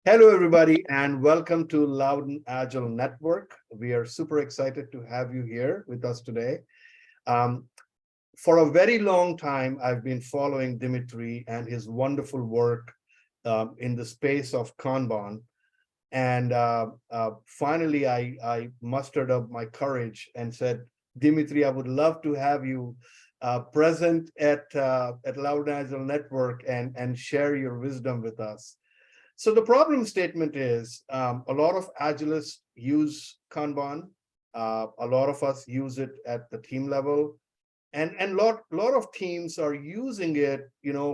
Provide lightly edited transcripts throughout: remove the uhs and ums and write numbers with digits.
Hello, everybody, and welcome to Loud and Agile Network. We are super excited to have you here with us today. Um, for a very long time, I've been following Dimitri and his wonderful work in the space of Kanban. And finally, I mustered up my courage and said, Dimitri, I would love to have you present at Loud and Agile Network and share your wisdom with us. So the problem statement is a lot of Agilists use Kanban. A lot of us use it at the team level, and lot of teams are using it,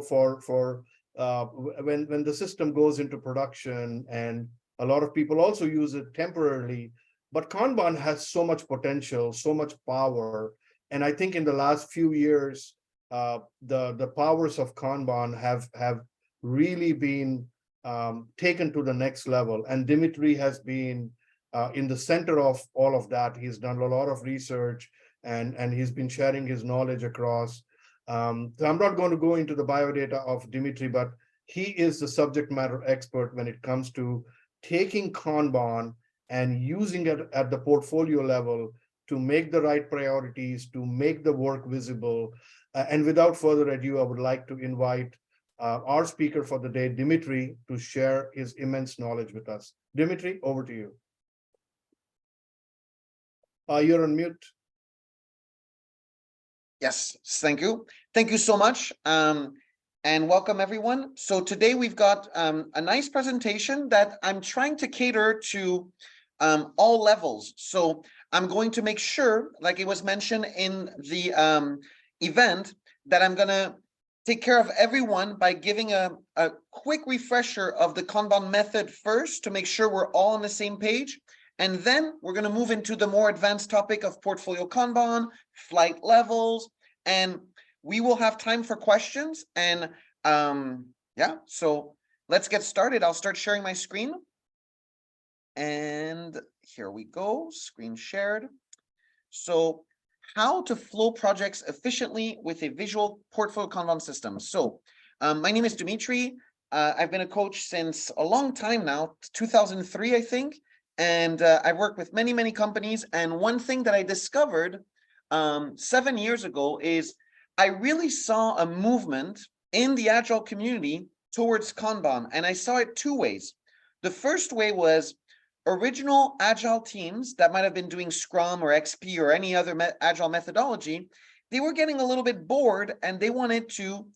for when the system goes into production, and a lot of people also use it temporarily. But Kanban has so much potential, so much power, and I think in the last few years, the powers of Kanban have really been taken to the next level. And Dimitri has been in the center of all of that. He's done a lot of research and he's been sharing his knowledge across. So I'm not going to go into the biodata of Dimitri, but he is the subject matter expert when it comes to taking Kanban and using it at the portfolio level to make the right priorities, to make the work visible. And without further ado, I would like to invite our speaker for the day, Dimitri, to share his immense knowledge with us. Dimitri, over to you. You're on mute. Yes, thank you. Thank you so much. And welcome everyone. So today we've got a nice presentation that I'm trying to cater to all levels. So I'm going to make sure, like it was mentioned in the event, that I'm going to take care of everyone by giving a quick refresher of the Kanban method first to make sure we're all on the same page. And then we're going to move into the more advanced topic of Portfolio Kanban, flight levels, and we will have time for questions. And yeah, so let's get started. I'll start sharing my screen. And here we go, screen shared. So how to flow projects efficiently with a visual Portfolio Kanban system. So my name is Dimitri. I've been a coach since a long time now, 2003, I think. And I've worked with many companies. And one thing that I discovered 7 years ago is I really saw a movement in the Agile community towards Kanban. And I saw it two ways. The first way was original Agile teams that might have been doing Scrum or XP or any other Agile methodology. They were getting a little bit bored and they wanted to,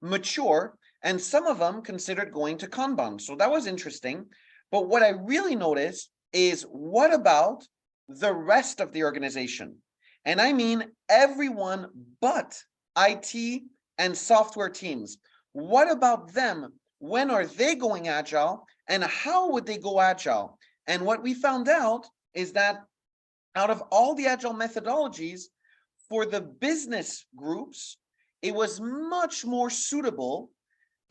mature. And some of them considered going to Kanban. So that was interesting. But what I really noticed is, what about the rest of the organization? And I mean everyone but IT and software teams. What about them? When are they going Agile? And how would they go Agile? And what we found out is that out of all the Agile methodologies, for the business groups, it was much more suitable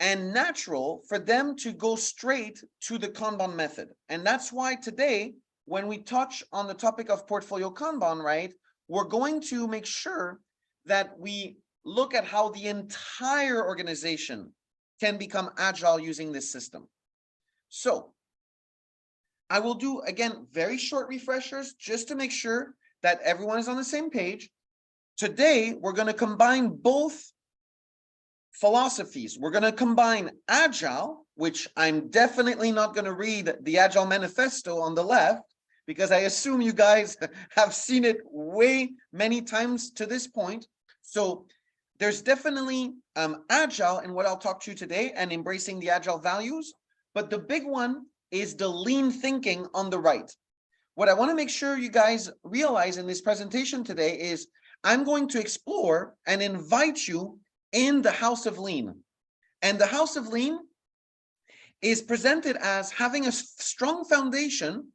and natural for them to go straight to the Kanban method. And that's why today, when we touch on the topic of Portfolio Kanban, right, we're going to make sure that we look at how the entire organization can become Agile using this system. So I will do, again, very short refreshers just to make sure that everyone is on the same page. Today, we're going to combine both philosophies. We're going to combine Agile, which I'm definitely not going to read the Agile Manifesto on the left, because I assume you guys have seen it many times to this point. So there's definitely Agile in what I'll talk to you today and embracing the Agile values. But the big one is the lean thinking on the right. What I want to make sure you guys realize in this presentation today is I'm going to explore and invite you in the House of Lean. And the House of Lean is presented as having a strong foundation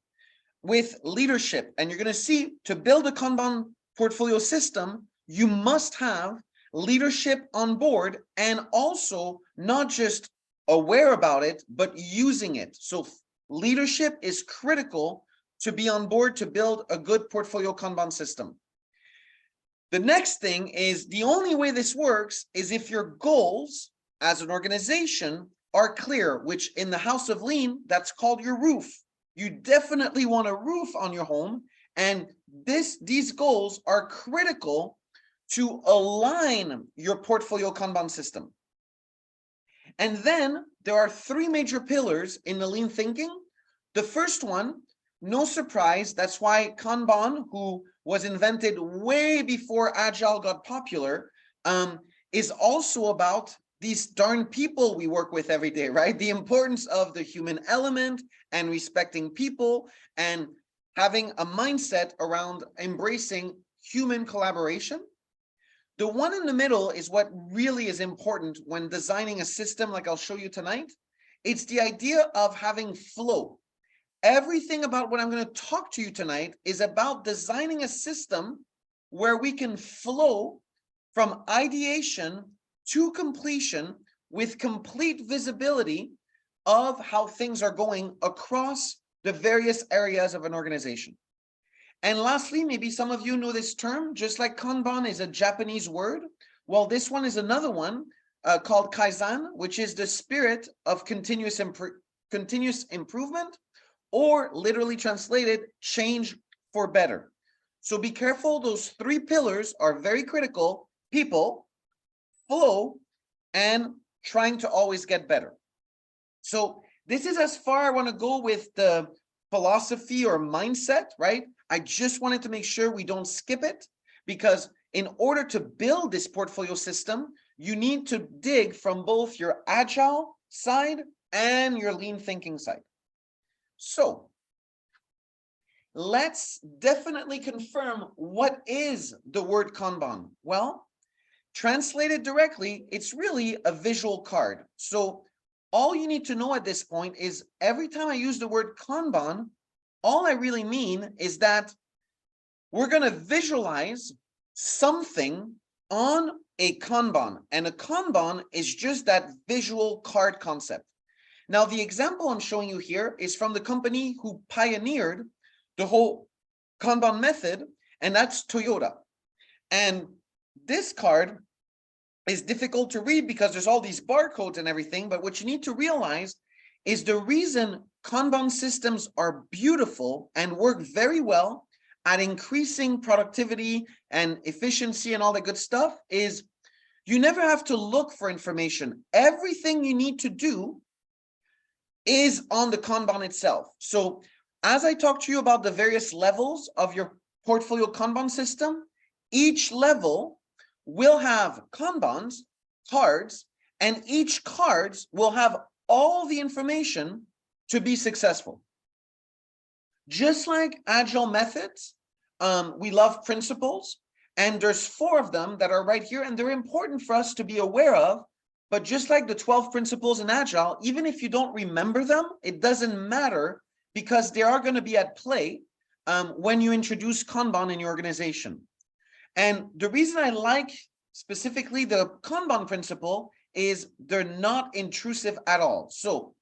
with leadership. And you're going to see, to build a Kanban portfolio system, you must have leadership on board, and also not just aware about it, but using it. So leadership is critical to be on board to build a good Portfolio Kanban system. The next thing is, the only way this works is if your goals as an organization are clear, which in the house of lean, that's called your roof. You definitely want a roof on your home. And these goals are critical to align your portfolio Kanban system. And then there are three major pillars in the lean thinking. The first one, no surprise, that's why Kanban, who was invented way before Agile got popular, is also about these darn people we work with every day, right? The importance of the human element and respecting people and having a mindset around embracing human collaboration. The one in the middle is what really is important when designing a system like I'll show you tonight. It's the idea of having flow. Everything about what I'm going to talk to you tonight is about designing a system where we can flow from ideation to completion with complete visibility of how things are going across the various areas of an organization. And lastly, maybe some of you know this term, just like Kanban is a Japanese word. Well, this one is another one called Kaizen, which is the spirit of continuous improvement, or literally translated, change for better. So be careful, those three pillars are very critical: people, flow, and trying to always get better. So this is as far I want to go with the philosophy or mindset, right? I just wanted to make sure we don't skip it, because in order to build this portfolio system, you need to dig from both your agile side and your lean thinking side. So let's definitely confirm, what is the word Kanban? Well, translated directly, it's really a visual card. So all you need to know at this point is every time I use the word Kanban, all I really mean is that we're going to visualize something on a Kanban, and a Kanban is just that visual card concept. Now, the example I'm showing you here is from the company who pioneered the whole Kanban method, and that's Toyota. And this card is difficult to read because there's all these barcodes and everything, but what you need to realize is the reason Kanban systems are beautiful and work very well at increasing productivity and efficiency and all that good stuff is you never have to look for information. Everything you need to do is on the Kanban itself. So as I talk to you about the various levels of your portfolio Kanban system, each level will have Kanbans, cards, and each cards will have all the information to be successful. Just like agile methods, we love principles, and there's 4 of them that are right here, and they're important for us to be aware of. But just like the 12 principles in agile, even if you don't remember them, it doesn't matter, because they are going to be at play when you introduce Kanban in your organization. And the reason I like specifically the Kanban principle is they're not intrusive at all. So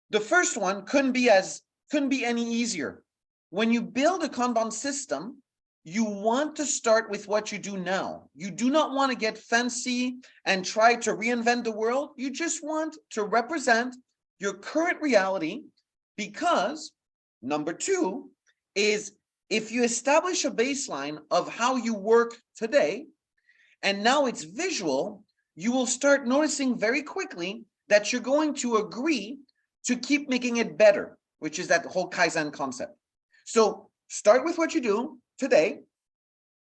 the first one couldn't be any easier. When you build a Kanban system, you want to start with what you do now. You do not want to get fancy and try to reinvent the world. You just want to represent your current reality, because number 2 is, if you establish a baseline of how you work today, and now it's visual, you will start noticing very quickly that you're going to agree to keep making it better, which is that whole Kaizen concept. So start with what you do today,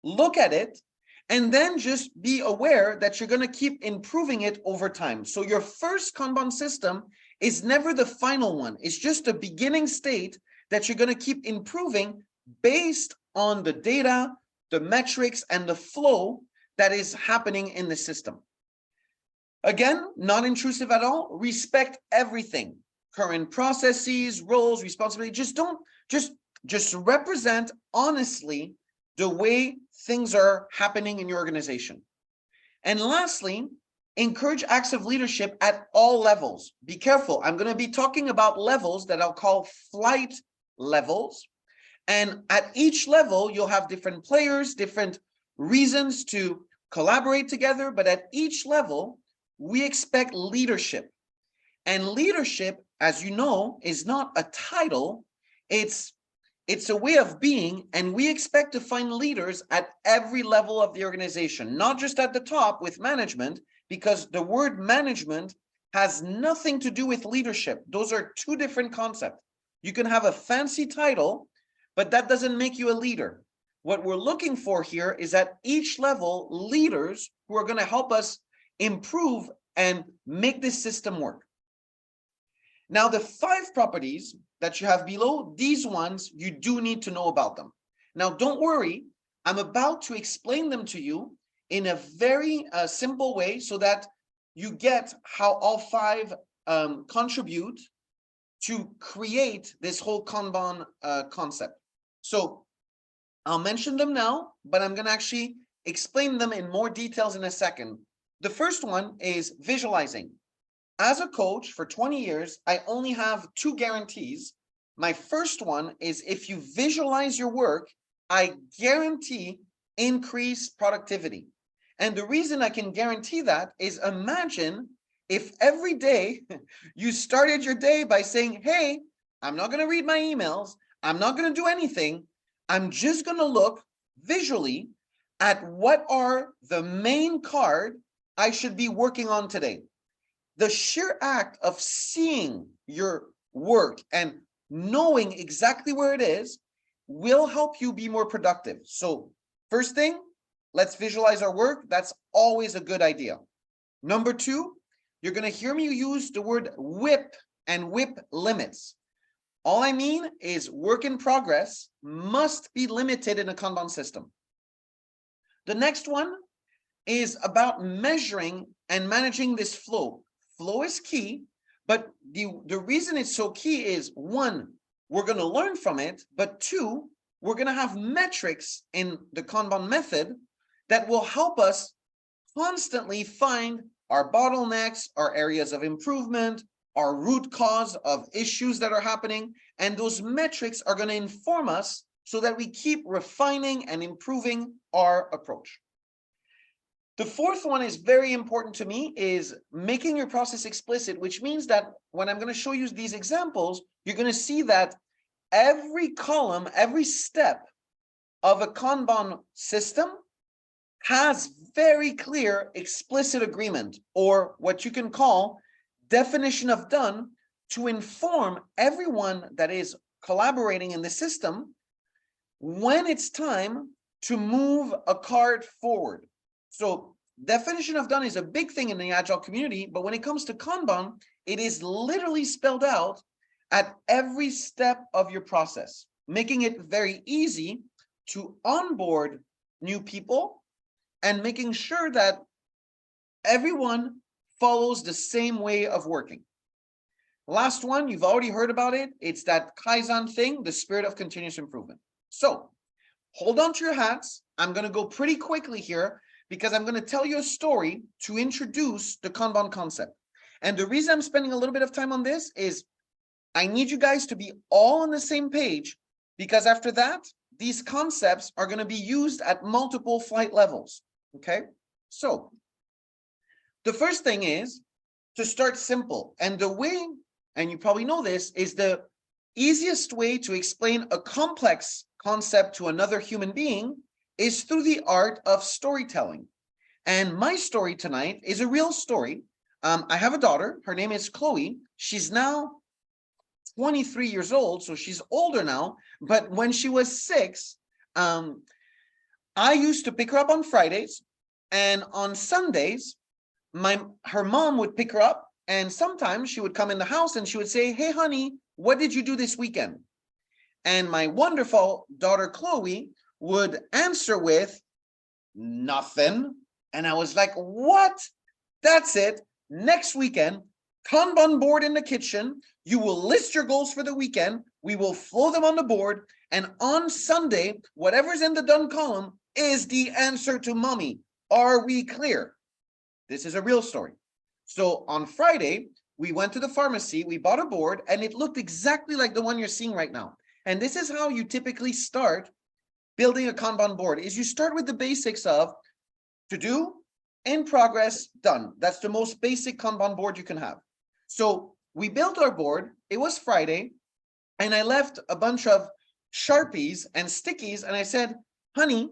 look at it, and then just be aware that you're going to keep improving it over time. So your first Kanban system is never the final one. It's just a beginning state that you're going to keep improving based on the data, the metrics, and the flow that is happening in the system. Again, not intrusive at all. Respect everything. Current processes, roles, responsibility. Just represent honestly the way things are happening in your organization. And lastly, encourage acts of leadership at all levels. Be careful. I'm going to be talking about levels that I'll call flight levels. And at each level, you'll have different players, different reasons to collaborate together. But at each level, we expect leadership. And leadership, as you know, is not a title. It's a way of being, and we expect to find leaders at every level of the organization, not just at the top with management, because the word management has nothing to do with leadership. Those are two different concepts. You can have a fancy title, but that doesn't make you a leader. What we're looking for here is at each level, leaders who are going to help us improve and make this system work. Now, the 5 properties that you have below, these ones, you do need to know about them. Now, don't worry, I'm about to explain them to you in a very simple way so that you get how all 5 contribute to create this whole Kanban concept. So I'll mention them now, but I'm going to actually explain them in more details in a second. The first one is visualizing. As a coach for 20 years, I only have 2 guarantees. My first one is if you visualize your work, I guarantee increased productivity. And the reason I can guarantee that is imagine if every day you started your day by saying, hey, I'm not going to read my emails. I'm not going to do anything. I'm just going to look visually at what are the main card I should be working on today. The sheer act of seeing your work and knowing exactly where it is will help you be more productive. So first thing, let's visualize our work. That's always a good idea. Number 2, you're going to hear me use the word WIP and WIP limits. All I mean is work in progress must be limited in a Kanban system. The next one is about measuring and managing this flow. Flow is key, but the reason it's so key is 1, we're going to learn from it, but 2, we're going to have metrics in the Kanban method that will help us constantly find our bottlenecks, our areas of improvement, our root cause of issues that are happening, and those metrics are going to inform us so that we keep refining and improving our approach. The fourth one is very important to me, is making your process explicit, which means that when I'm going to show you these examples, you're going to see that every column, every step of a Kanban system has very clear explicit agreement, or what you can call definition of done, to inform everyone that is collaborating in the system when it's time to move a card forward. So definition of done is a big thing in the Agile community, but when it comes to Kanban, it is literally spelled out at every step of your process, making it very easy to onboard new people and making sure that everyone follows the same way of working. Last one, you've already heard about it. It's that Kaizen thing, the spirit of continuous improvement. So hold on to your hats. I'm going to go pretty quickly here because I'm going to tell you a story to introduce the Kanban concept. And the reason I'm spending a little bit of time on this is I need you guys to be all on the same page, because after that, these concepts are going to be used at multiple flight levels. Okay, so the first thing is to start simple. And the way, and you probably know this, is the easiest way to explain a complex concept to another human being is through the art of storytelling. And my story tonight is a real story. I have a daughter. Her name is Chloe. She's now 23 years old, so she's older now. But when she was 6, I used to pick her up on Fridays, and on Sundays, her mom would pick her up, and sometimes she would come in the house and she would say, "Hey, honey, what did you do this weekend?" And my wonderful daughter, Chloe, would answer with, "Nothing." And I was like, "What? That's it. Next weekend, Kanban board in the kitchen. You will list your goals for the weekend. We will flow them on the board. And on Sunday, whatever's in the done column is the answer to mommy. Are we clear?" This is a real story. So on Friday, we went to the pharmacy, we bought a board, and it looked exactly like the one you're seeing right now. And this is how you typically start building a Kanban board, is you start with the basics of to do, in progress, done. That's the most basic Kanban board you can have. So we built our board. It was Friday, and I left a bunch of Sharpies and stickies, and I said, honey,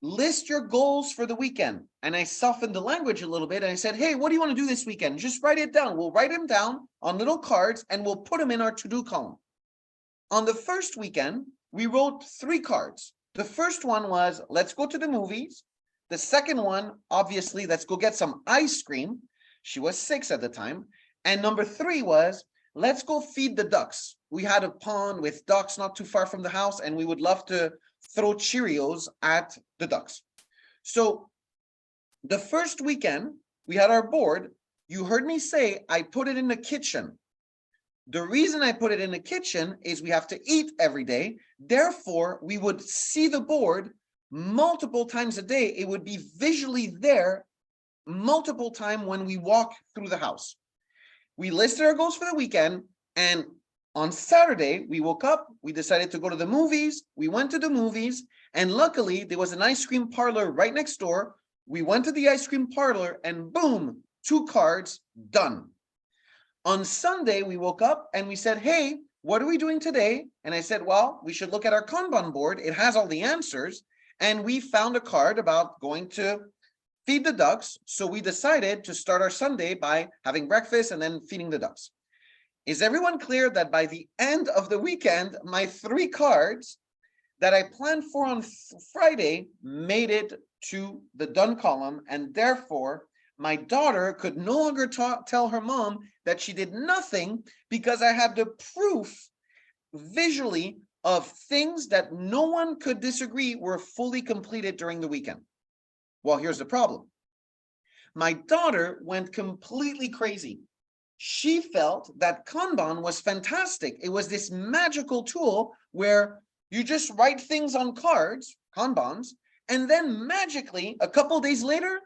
list your goals for the weekend. And I softened the language a little bit, and I said, hey, what do you want to do this weekend? Just write it down. We'll write them down on little cards, and we'll put them in our to-do column. On the first weekend, we wrote 3 cards. The first one was, let's go to the movies. The second one, obviously, let's go get some ice cream. She was 6 at the time. And number 3 was, let's go feed the ducks. We had a pond with ducks not too far from the house, and we would love to throw Cheerios at the ducks. So the first weekend, we had our board. You heard me say, I put it in the kitchen. The reason I put it in the kitchen is we have to eat every day. Therefore, we would see the board multiple times a day. It would be visually there multiple times when we walk through the house. We listed our goals for the weekend, and on Saturday, we woke up, we decided to go to the movies. We went to the movies, and luckily there was an ice cream parlor right next door. We went to the ice cream parlor, and boom, 2 cards, done. On Sunday, we woke up and we said, hey, what are we doing today? And I said, well, we should look at our Kanban board. It has all the answers. And we found a card about going to feed the ducks. So we decided to start our Sunday by having breakfast and then feeding the ducks. Is everyone clear that by the end of the weekend, my 3 cards that I planned for on Friday made it to the done column, and therefore my daughter could no longer tell her mom that she did nothing because I had the proof visually of things that no one could disagree were fully completed during the weekend. Well, here's the problem. My daughter went completely crazy. She felt that Kanban was fantastic. It was this magical tool where you just write things on cards, Kanbans, and then magically, a couple days later,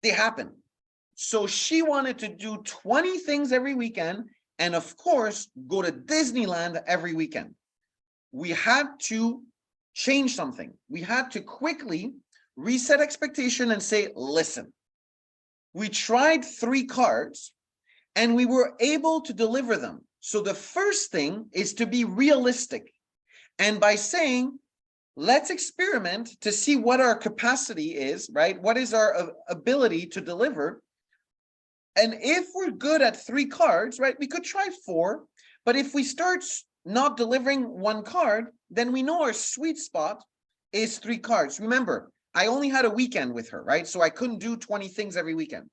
they happen. So she wanted to do 20 things every weekend, and of course, go to Disneyland every weekend. We had to change something. We had to quickly reset expectation and say, listen, we tried 3 cards and we were able to deliver them. So the first thing is to be realistic. And by saying, let's experiment to see what our capacity is, right? What is our ability to deliver? And if we're good at 3 cards, right, we could try 4. But if we start not delivering 1 card, then we know our sweet spot is 3 cards. Remember, I only had a weekend with her, right? So I couldn't do 20 things every weekend.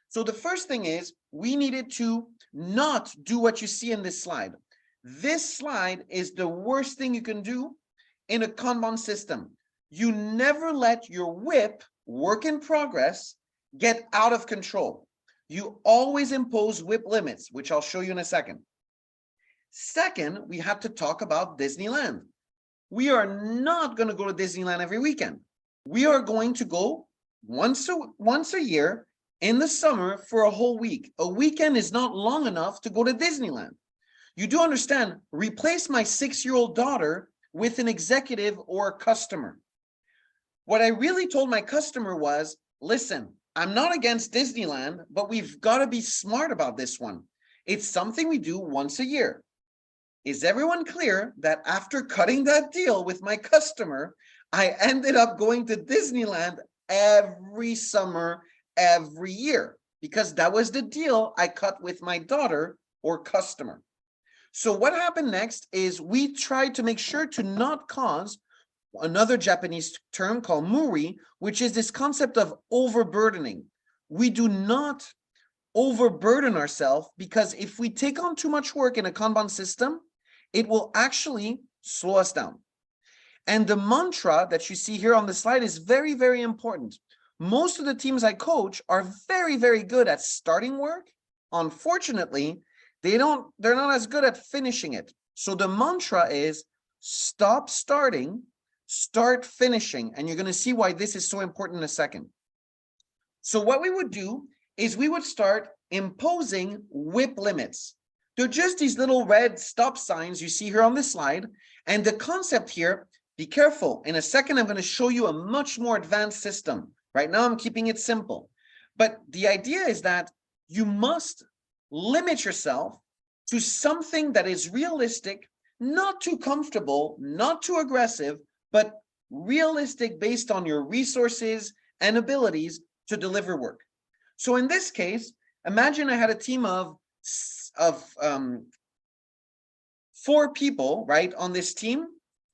So the first thing is we needed to not do what you see in this slide. This slide is the worst thing you can do in a Kanban system. You never let your WIP, work in progress, get out of control. You always impose WIP limits, which I'll show you in a second. Second, we have to talk about Disneyland. We are not going to go to Disneyland every weekend. We are going to go once a year in the summer for a whole week. A weekend is not long enough to go to Disneyland. You do understand, replace my 6-year-old daughter with an executive or a customer. What I really told my customer was, listen, I'm not against Disneyland, but we've got to be smart about this one. It's something we do once a year. Is everyone clear that after cutting that deal with my customer, I ended up going to Disneyland every summer, every year, because that was the deal I cut with my daughter or customer. So what happened next is we tried to make sure to not cause another Japanese term called muri, which is this concept of overburdening. We do not overburden ourselves, because if we take on too much work in a Kanban system, it will actually slow us down. And the mantra that you see here on the slide is very, very important. Most of the teams I coach are very, very good at starting work. Unfortunately, they're not as good at finishing it. So the mantra is stop starting, start finishing. And you're going to see why this is so important in a second. So what we would do is we would start imposing WIP limits. They're just these little red stop signs you see here on this slide. And the concept here, be careful. In a second, I'm going to show you a much more advanced system. Right now, I'm keeping it simple. But the idea is that you must limit yourself to something that is realistic, not too comfortable, not too aggressive, but realistic based on your resources and abilities to deliver work. So in this case, imagine I had a team of 4 people, right, on this team.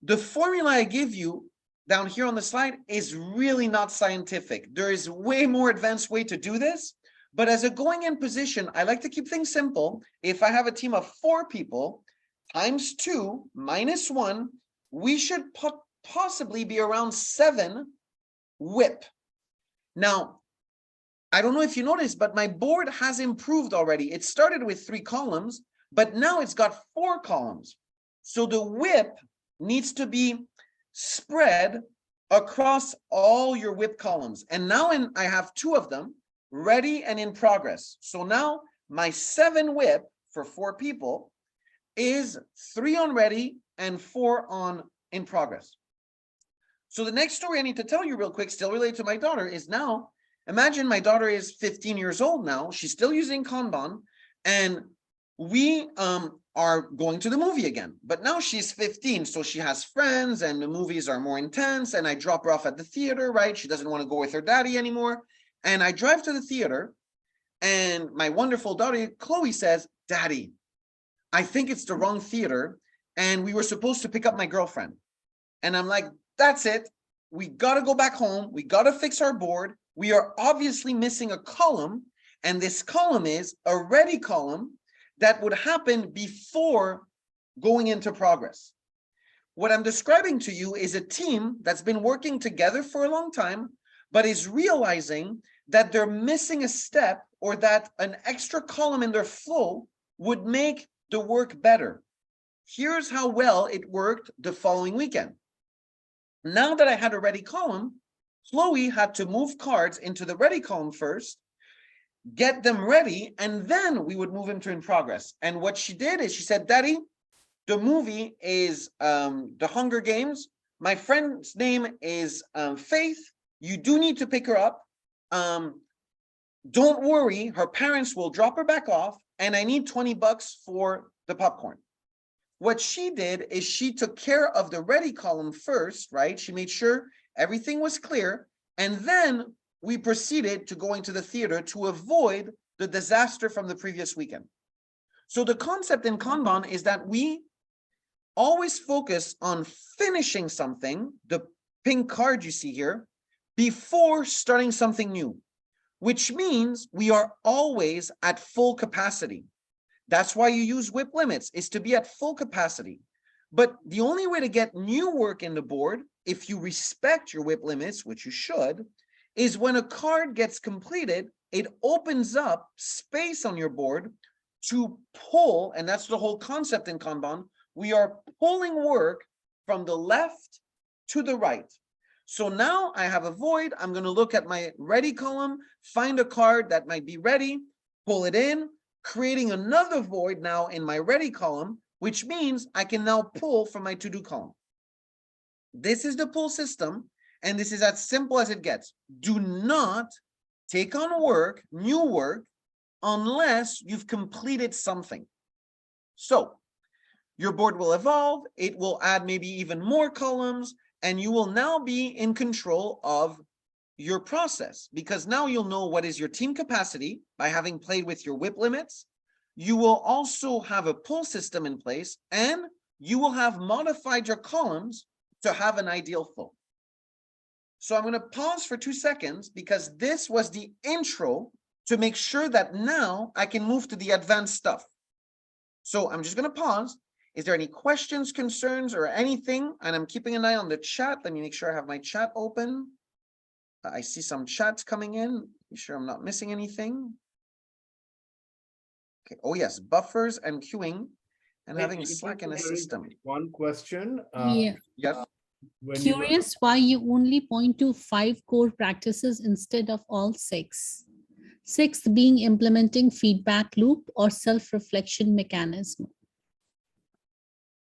The formula I give you down here on the slide is really not scientific. There is way more advanced way to do this. But as a going in position, I like to keep things simple. If I have a team of 4 people, times 2 minus 1, we should possibly be around 7 WIP. Now, I don't know if you noticed, but my board has improved already. It started with 3 columns, but now it's got 4 columns. So the WIP needs to be spread across all your WIP columns. And now I have 2 of them, ready and in progress. So now my 7 WIP for 4 people is 3 on ready and 4 on in progress. So the next story I need to tell you real quick, still related to my daughter, is now, imagine my daughter is 15 years old now. She's still using Kanban, and we are going to the movie again. But now she's 15, so she has friends, and the movies are more intense, and I drop her off at the theater, right? She doesn't want to go with her daddy anymore. And I drive to the theater, and my wonderful daughter, Chloe, says, "Daddy, I think it's the wrong theater, and we were supposed to pick up my girlfriend." And I'm like, that's it. We got to go back home. We got to fix our board. We are obviously missing a column, and this column is a ready column that would happen before going into progress. What I'm describing to you is a team that's been working together for a long time, but is realizing that they're missing a step, or that an extra column in their flow would make the work better. Here's how well it worked the following weekend. Now that I had a ready column, Chloe had to move cards into the ready column first, get them ready, and then we would move into in progress. And what she did is she said, "Daddy, the movie is The Hunger Games. My friend's name is Faith. You do need to pick her up. Don't worry, her parents will drop her back off, and I need $20 for the popcorn." What she did is she took care of the ready column first, right? She made sure everything was clear, and then we proceeded to going to the theater to avoid the disaster from the previous weekend. So the concept in Kanban is that we always focus on finishing something, the pink card you see here, before starting something new, which means we are always at full capacity. That's why you use WIP limits, is to be at full capacity. But the only way to get new work in the board, if you respect your WIP limits, which you should, is when a card gets completed, it opens up space on your board to pull, and that's the whole concept in Kanban. We are pulling work from the left to the right. So now I have a void. I'm going to look at my ready column, find a card that might be ready, pull it in, creating another void now in my ready column, which means I can now pull from my to-do column. This is the pull system, and this is as simple as it gets. Do not take on work, new work, unless you've completed something. So your board will evolve, it will add maybe even more columns, and you will now be in control of your process, because now you'll know what is your team capacity by having played with your WIP limits. You will also have a pull system in place, and you will have modified your columns to have an ideal flow. So I'm going to pause for 2 seconds, because this was the intro to make sure that now I can move to the advanced stuff. So I'm just going to pause. Is there any questions, concerns, or anything? And I'm keeping an eye on the chat. Let me make sure I have my chat open. I see some chats coming in. Be sure I'm not missing anything. Okay. Oh yes, buffers and queuing, and having Slack in a system. One question. Yeah. Yes. Curious why you only point to 5 core practices instead of all 6. 6th being implementing feedback loop or self-reflection mechanism.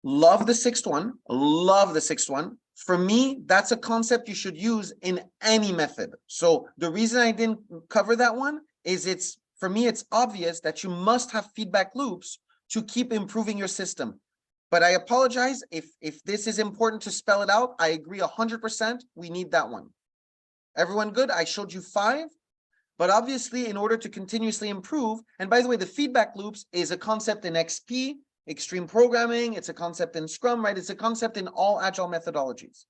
Love the 6th one. Love the 6th one. For me, that's a concept you should use in any method. So the reason I didn't cover that one is it's for me, it's obvious that you must have feedback loops to keep improving your system. But I apologize if this is important to spell it out. I agree 100%. We need that one. Everyone good? I showed you 5. But obviously, in order to continuously improve, and by the way, the feedback loops is a concept in XP, extreme programming. It's a concept in Scrum, right? It's a concept in all agile methodologies.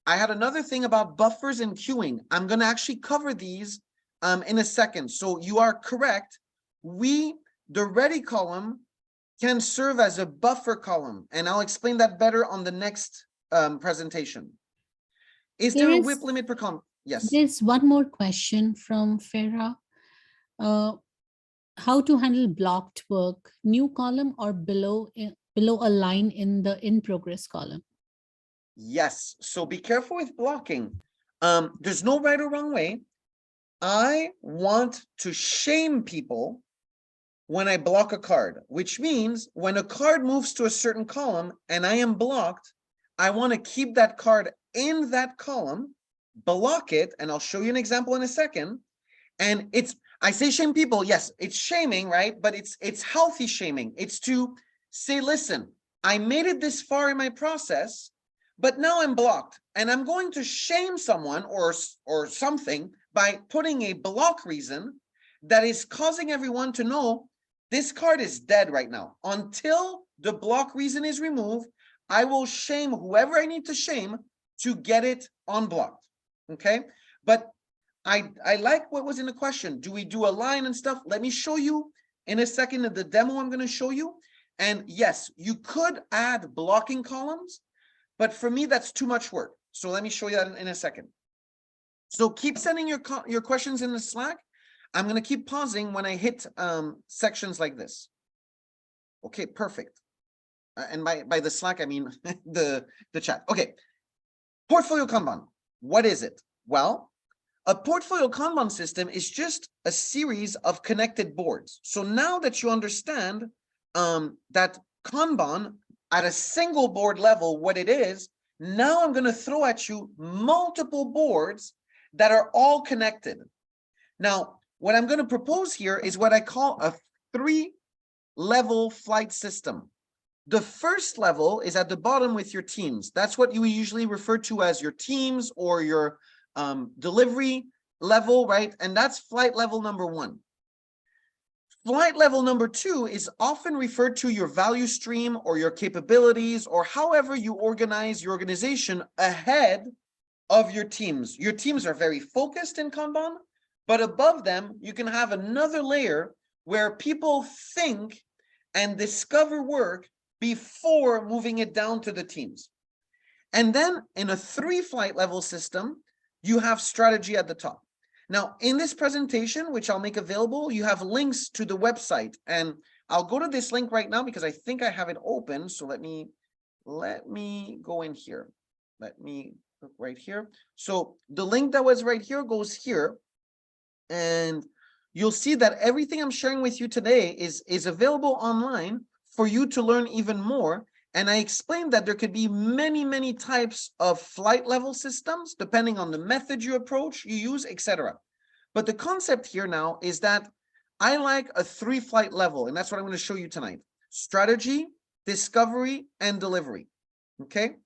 I had another thing about buffers and queuing. I'm going to actually cover these in a second. So you are correct. The ready column can serve as a buffer column, and I'll explain that better on the next presentation. Is there a WIP limit per column? Yes. There's one more question from Farah. How to handle blocked work, new column or below a line in the in progress column? Yes. So be careful with blocking. There's no right or wrong way. I want to shame people when I block a card, which means when a card moves to a certain column and I am blocked, I want to keep that card in that column, block it, and I'll show you an example in a second. And I say shame people, yes, it's shaming, right? But it's healthy shaming. It's to say, listen, I made it this far in my process, but now I'm blocked, and I'm going to shame someone or something by putting a block reason that is causing everyone to know this card is dead right now. Until the block reason is removed, I will shame whoever I need to shame to get it unblocked, okay? But I like what was in the question. Do we do a line and stuff? Let me show you in a second of the demo I'm going to show you. And yes, you could add blocking columns, but for me, that's too much work. So let me show you that in a second. So keep sending your questions in the Slack. I'm going to keep pausing when I hit sections like this. Okay, perfect. And by the Slack, I mean the chat. Okay, Portfolio Kanban. What is it? Well, a Portfolio Kanban system is just a series of connected boards. So now that you understand that Kanban at a single board level, what it is, now I'm going to throw at you multiple boards that are all connected. Now, what I'm going to propose here is what I call a 3-level flight system. The first level is at the bottom with your teams. That's what you usually refer to as your teams or your delivery level, right? And that's flight level number 1. Flight level number 2 is often referred to your value stream or your capabilities or however you organize your organization ahead of your teams. Your teams are very focused in Kanban, but above them, you can have another layer where people think and discover work before moving it down to the teams. And then in a 3-flight level system, you have strategy at the top. Now, in this presentation, which I'll make available, you have links to the website. And I'll go to this link right now because I think I have it open. So let me go in here. Let me look right here. So the link that was right here goes here. And you'll see that everything I'm sharing with you today is available online for you to learn even more. And I explained that there could be many, many types of flight level systems, depending on the method you approach, you use, etc. But the concept here now is that I like a 3-flight level, and that's what I'm going to show you tonight. Strategy, discovery, and delivery. Okay?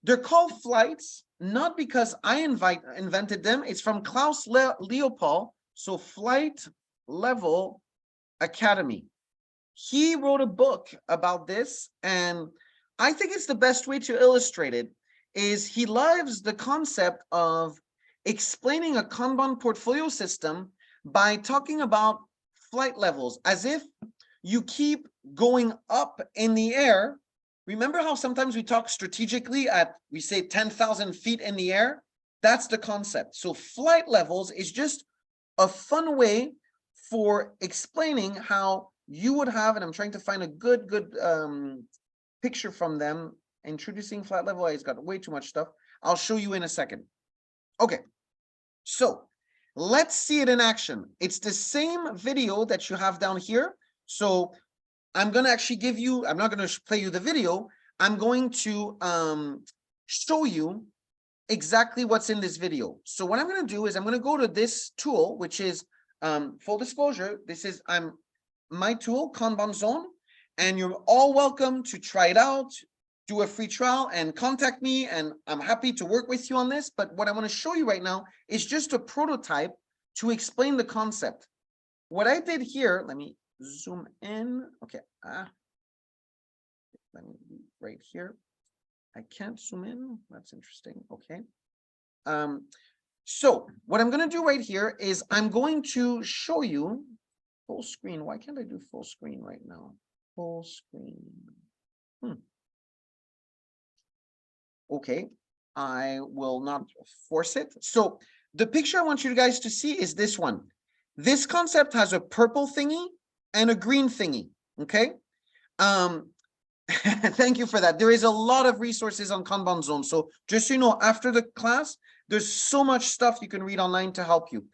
They're called flights, not because I invented them. It's from Klaus Leopold, so Flight Level Academy. He wrote a book about this, and I think it's the best way to illustrate it is he loves the concept of explaining a Kanban portfolio system by talking about flight levels, as if you keep going up in the air. Remember how sometimes we talk strategically we say 10,000 feet in the air? That's the concept. So flight levels is just a fun way for explaining how you would have, and I'm trying to find a good picture from them. Introducing flight level, it's got way too much stuff. I'll show you in a second. Okay, so let's see it in action. It's the same video that you have down here. So I'm going to actually give you, I'm not going to play you the video. I'm going to show you exactly what's in this video. So what I'm going to do is I'm going to go to this tool, which is full disclosure. This is my tool, Kanban Zone, and you're all welcome to try it out, do a free trial and contact me. And I'm happy to work with you on this. But what I want to show you right now is just a prototype to explain the concept. What I did here, let me zoom in. Okay. Let me be right here. I can't zoom in. That's interesting. Okay. So what I'm going to do right here is I'm going to show you full screen. Why can't I do full screen right now? Full screen. Okay. I will not force it. So the picture I want you guys to see is this one. This concept has a purple thingy and a green thingy. Okay. Thank you for that. There is a lot of resources on Kanban Zone. So just so you know, after the class, there's so much stuff you can read online to help you.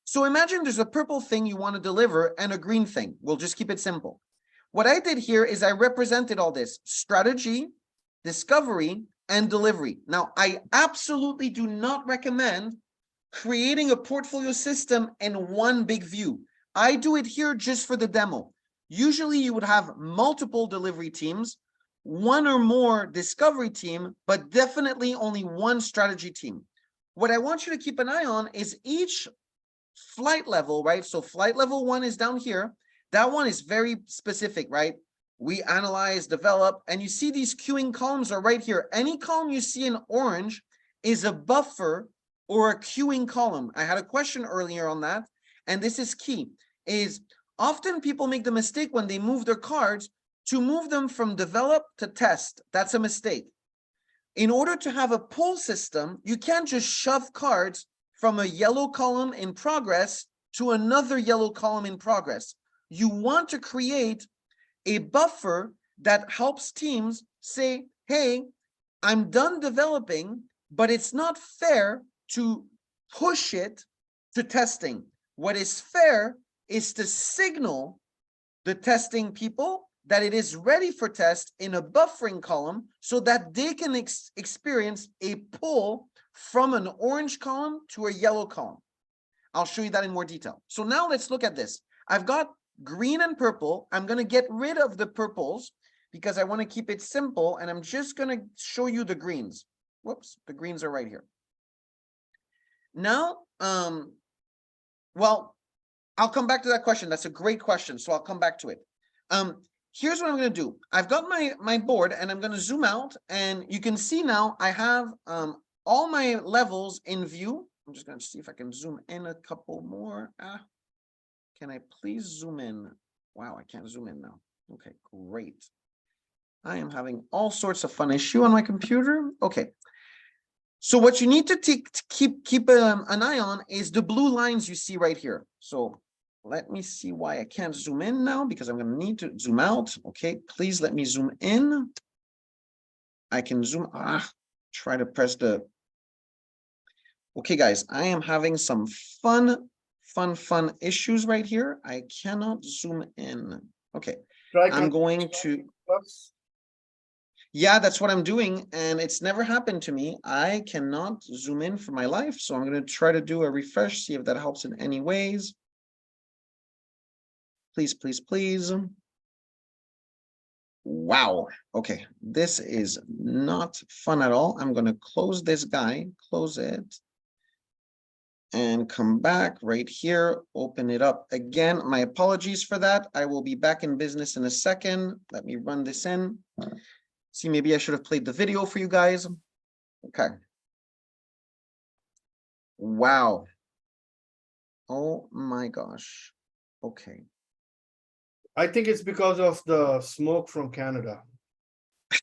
So imagine there's a purple thing you want to deliver and a green thing. We'll just keep it simple. What I did here is I represented all this: strategy, discovery, and delivery. Now, I absolutely do not recommend creating a portfolio system in one big view. I do it here just for the demo. Usually you would have multiple delivery teams, one or more discovery team, but definitely only one strategy team. What I want you to keep an eye on is each flight level, right? So flight level 1 is down here. That one is very specific, right? We analyze, develop, and you see these queuing columns are right here. Any column you see in orange is a buffer or a queuing column. I had a question earlier on that, and this is key, is often people make the mistake when they move their cards to move them from develop to test. That's a mistake. In order to have a pull system, you can't just shove cards from a yellow column in progress to another yellow column in progress. You want to create a buffer that helps teams say, hey, I'm done developing, but it's not fair to push it to testing. What is fair is to signal the testing people that it is ready for test in a buffering column so that they can experience a pull from an orange column to a yellow column. I'll show you that in more detail. So now let's look at this. I've got green and purple. I'm going to get rid of the purples because I want to keep it simple, and I'm just going to show you the greens. Whoops, the greens are right here. Now, well, I'll come back to that question. That's a great question, so I'll come back to it. Here's what I'm going to do. I've got my board, and I'm going to zoom out, and you can see now I have all my levels in view. I'm just going to see if I can zoom in a couple more. Can I please zoom in? Wow, I can't zoom in now. Okay, great. I am having all sorts of fun issue on my computer. Okay. So what you need to keep an eye on is the blue lines you see right here. So let me see why I can't zoom in now, because I'm going to need to zoom out. Okay, please let me zoom in. I can zoom. Try to press the. Okay, guys, I am having some fun issues right here. I cannot zoom in. Okay, I'm going to. Yeah, that's what I'm doing, and it's never happened to me. I cannot zoom in for my life, so I'm going to try to do a refresh, see if that helps in any ways. Please, please, please. Wow. Okay, this is not fun at all. I'm going to close this guy, close it, and come back right here, open it up again. My apologies for that. I will be back in business in a second. Let me run this in. See, maybe I should have played the video for you guys. Okay. Wow. Oh my gosh. Okay. I think it's because of the smoke from Canada.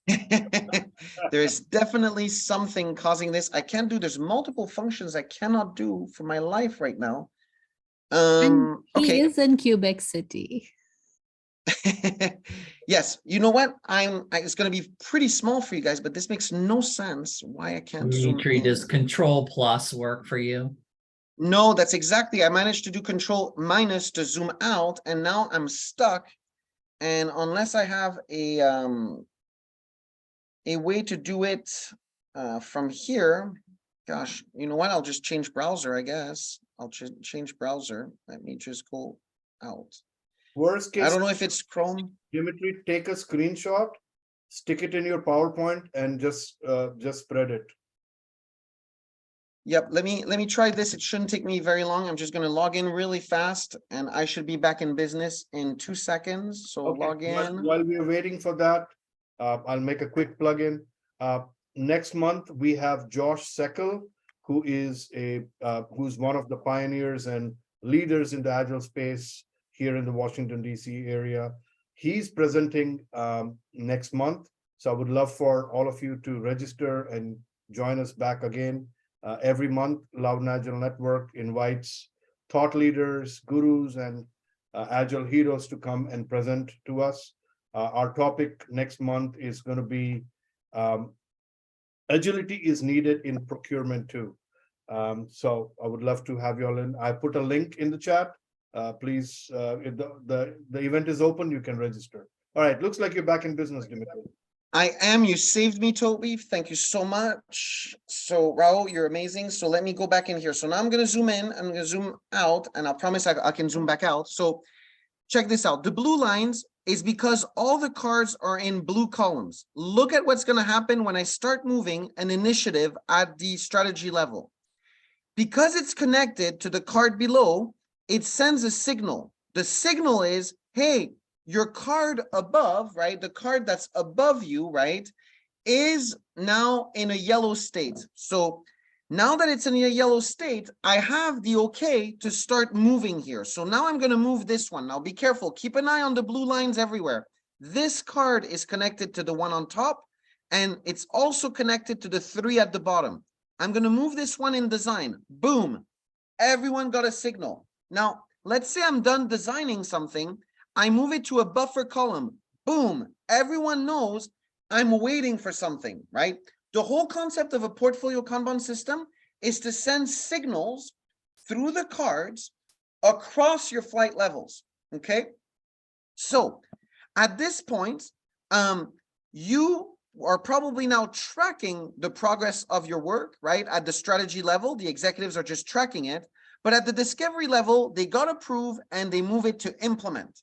There is definitely something causing this. I can't do, there's multiple functions I cannot do for my life right now. And he Okay. is in Quebec City. Yes, you know what? It's going to be pretty small for you guys, but this makes no sense why I can't zoom Dimitri, in. does Control Plus work for you? No, that's exactly. I managed to do Control minus to zoom out, and now I'm stuck. And unless I have a way to do it from here, Gosh, you know what? I'll just change browser, I guess. I'll change browser. Let me just go out. Worst I case, don't know if it's Chrome. Dimitri, take a screenshot, stick it in your PowerPoint, and just spread it. Yep, let me try this. It shouldn't take me very long. I'm just gonna log in really fast and I should be back in business in 2 seconds. So Okay. log in. While we're waiting for that, I'll make a quick plug-in. Next month, we have Josh Seckel, who is who's one of the pioneers and leaders in the Agile space here in the Washington, D.C. area. He's presenting next month. So I would love for all of you to register and join us back again. Every month, Loud and Agile Network invites thought leaders, gurus, and Agile heroes to come and present to us. Our topic next month is going to be agility is needed in procurement too. So I would love to have you all in. I put a link in the chat. Please, if the event is open, you can register. All right, looks like you're back in business, Dimitri. I am. You saved me, Toby. Thank you so much. So, Raul, you're amazing. So let me go back in here. So now I'm going to zoom in. I'm going to zoom out, and I promise I can zoom back out. So check this out. The blue lines is because all the cards are in blue columns. Look at what's going to happen when I start moving an initiative at the strategy level. Because it's connected to the card below, it sends a signal. The signal is, hey, your card above, right? The card that's above you, right, is now in a yellow state. So now that it's in a yellow state, I have the okay to start moving here. So now I'm going to move this one. Now be careful. Keep an eye on the blue lines everywhere. This card is connected to the one on top, and it's also connected to the 3 at the bottom. I'm going to move this one in design. Boom. Everyone got a signal. Now, let's say I'm done designing something. I move it to a buffer column. Boom. Everyone knows I'm waiting for something, right? The whole concept of a portfolio Kanban system is to send signals through the cards across your flight levels, okay? So at this point, you are probably now tracking the progress of your work, right? At the strategy level, the executives are just tracking it. But at the discovery level, they got approve and they move it to implement.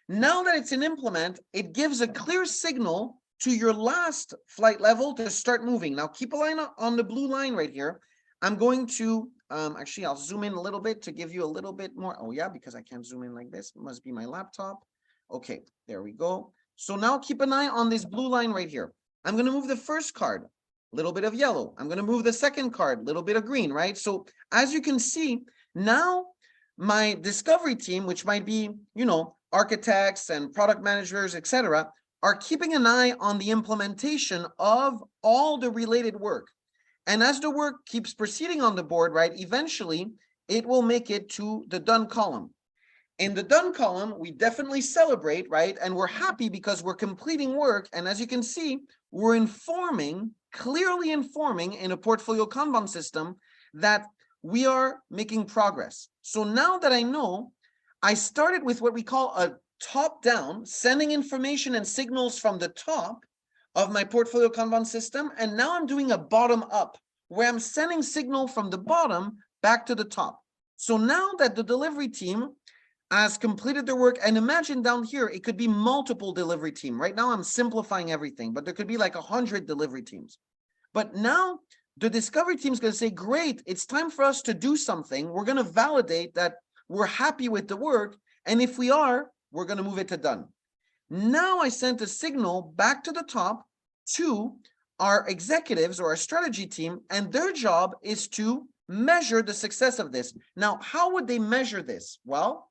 Now that it's in implement, it gives a clear signal to your last flight level to start moving. Now keep a line on the blue line right here. I'm going to, actually, I'll zoom in a little bit to give you a little bit more. Oh yeah, because I can't zoom in like this. It must be my laptop. Okay, there we go. So now keep an eye on this blue line right here. I'm going to move the first card, a little bit of yellow. I'm going to move the second card, a little bit of green, right? So as you can see, now my discovery team, which might be, you know, architects and product managers, etc., are keeping an eye on the implementation of all the related work. And as the work keeps proceeding on the board, right, eventually it will make it to the done column. In the done column, we definitely celebrate, right? And we're happy because we're completing work. And as you can see, we're informing, clearly informing in a portfolio Kanban system that we are making progress. So now that I know, I started with what we call a top-down, sending information and signals from the top of my portfolio Kanban system. And now I'm doing a bottom-up, where I'm sending signal from the bottom back to the top. So now that the delivery team has completed their work, and imagine down here, it could be multiple delivery team. Right now, I'm simplifying everything, but there could be like 100 delivery teams. But now the discovery team is going to say, great, it's time for us to do something. We're going to validate that we're happy with the work. And if we are, we're going to move it to done. Now I sent a signal back to the top to our executives or our strategy team, and their job is to measure the success of this. Now, how would they measure this? Well,